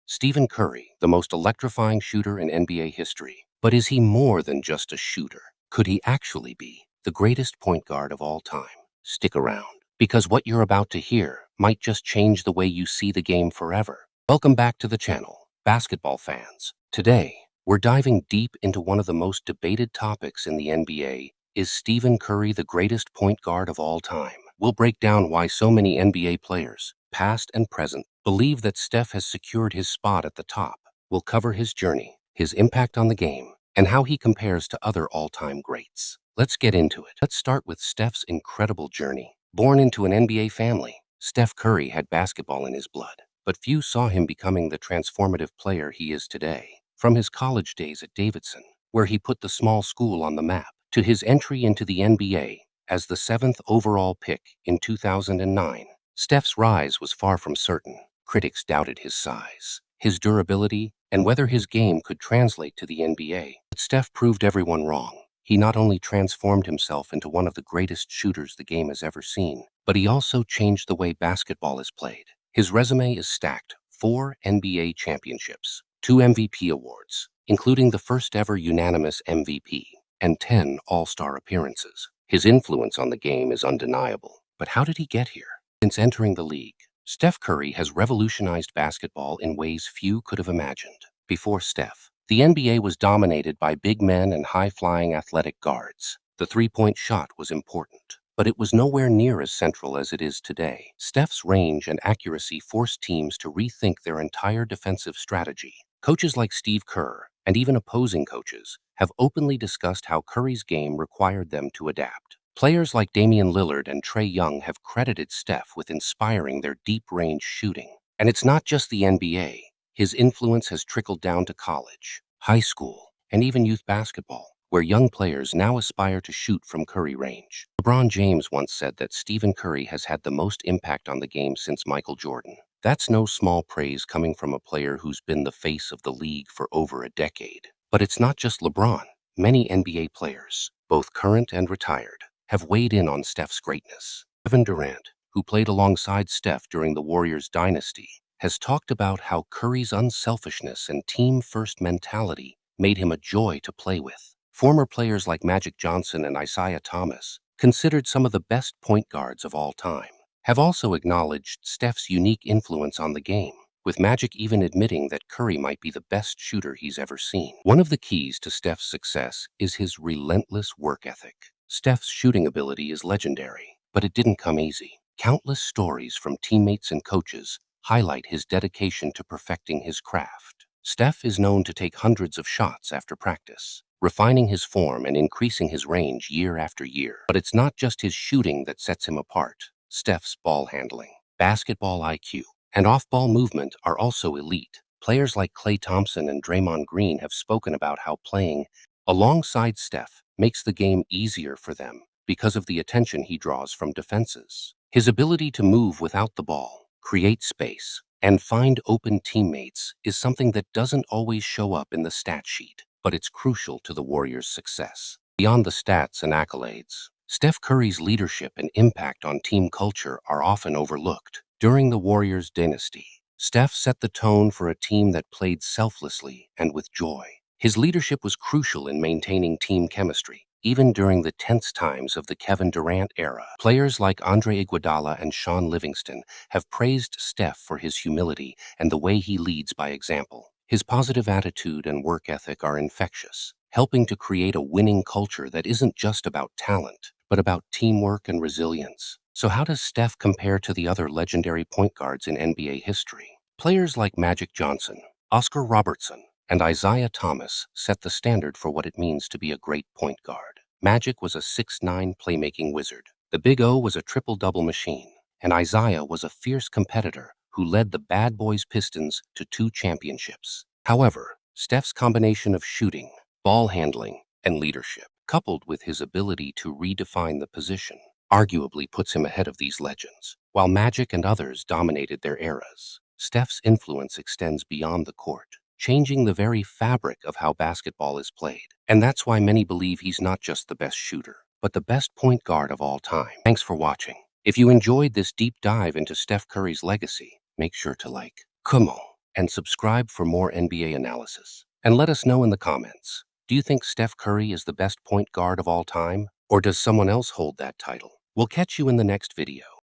Stephen Curry, the most electrifying shooter in NBA history. But is he more than just a shooter? Could he actually be the greatest point guard of all time? Stick around, because what you're about to hear might just change the way you see the game forever. Welcome back to the channel, basketball fans. Today, we're diving deep into one of the most debated topics in the NBA. Is Stephen Curry the greatest point guard of all time? We'll break down why so many NBA players, past and present, believe that Steph has secured his spot at the top. We'll cover his journey, his impact on the game, and how he compares to other all-time greats. Let's get into it. Let's start with Steph's incredible journey. Born into an NBA family, Steph Curry had basketball in his blood, but few saw him becoming the transformative player he is today. From his college days at Davidson, where he put the small school on the map, to his entry into the NBA as the 7th overall pick in 2009, Steph's rise was far from certain. Critics doubted his size, his durability, and whether his game could translate to the NBA. But Steph proved everyone wrong. He not only transformed himself into one of the greatest shooters the game has ever seen, but he also changed the way basketball is played. His resume is stacked: 4 NBA championships, 2 MVP awards, including the first ever unanimous MVP, and 10 All-Star appearances. His influence on the game is undeniable. But how did he get here? Since entering the league, Steph Curry has revolutionized basketball in ways few could have imagined. Before Steph, the NBA was dominated by big men and high-flying athletic guards. The three-point shot was important, but it was nowhere near as central as it is today. Steph's range and accuracy forced teams to rethink their entire defensive strategy. Coaches like Steve Kerr, and even opposing coaches, have openly discussed how Curry's game required them to adapt. Players like Damian Lillard and Trae Young have credited Steph with inspiring their deep-range shooting. And it's not just the NBA. His influence has trickled down to college, high school, and even youth basketball, where young players now aspire to shoot from Curry range. LeBron James once said that Stephen Curry has had the most impact on the game since Michael Jordan. That's no small praise coming from a player who's been the face of the league for over a decade. But it's not just LeBron. Many NBA players, both current and retired, have weighed in on Steph's greatness. Durant, who played alongside Steph during the Warriors dynasty, has talked about how Curry's unselfishness and team-first mentality made him a joy to play with. Former players like Magic Johnson and Isaiah Thomas, considered some of the best point guards of all time, have also acknowledged Steph's unique influence on the game, with Magic even admitting that Curry might be the best shooter he's ever seen. One of the keys to Steph's success is his relentless work ethic. Steph's shooting ability is legendary, but it didn't come easy. Countless stories from teammates and coaches highlight his dedication to perfecting his craft. Steph is known to take hundreds of shots after practice, refining his form and increasing his range year after year. But it's not just his shooting that sets him apart. Steph's ball handling, basketball IQ, and off-ball movement are also elite. Players like Klay Thompson and Draymond Green have spoken about how playing alongside Steph makes the game easier for them because of the attention he draws from defenses. His ability to move without the ball, create space, and find open teammates is something that doesn't always show up in the stat sheet, but it's crucial to the Warriors' success. Beyond the stats and accolades, Steph Curry's leadership and impact on team culture are often overlooked. During the Warriors dynasty, Steph set the tone for a team that played selflessly and with joy. His leadership was crucial in maintaining team chemistry, even during the tense times of the Kevin Durant era. Players like Andre Iguodala and Sean Livingston have praised Steph for his humility and the way he leads by example. His positive attitude and work ethic are infectious, helping to create a winning culture that isn't just about talent, but about teamwork and resilience. So how does Steph compare to the other legendary point guards in NBA history? Players like Magic Johnson, Oscar Robertson, and Isaiah Thomas set the standard for what it means to be a great point guard. Magic was a 6'9" playmaking wizard. The Big O was a triple-double machine, and Isaiah was a fierce competitor who led the Bad Boys Pistons to 2 championships. However, Steph's combination of shooting, ball handling, and leadership, coupled with his ability to redefine the position, arguably puts him ahead of these legends. While Magic and others dominated their eras, Steph's influence extends beyond the court, changing the very fabric of how basketball is played. And that's why many believe he's not just the best shooter, but the best point guard of all time. Thanks for watching. If you enjoyed this deep dive into Steph Curry's legacy, make sure to like. Come on. and subscribe for more NBA analysis. And let us know in the comments, do you think Steph Curry is the best point guard of all time? Or does someone else hold that title? We'll catch you in the next video.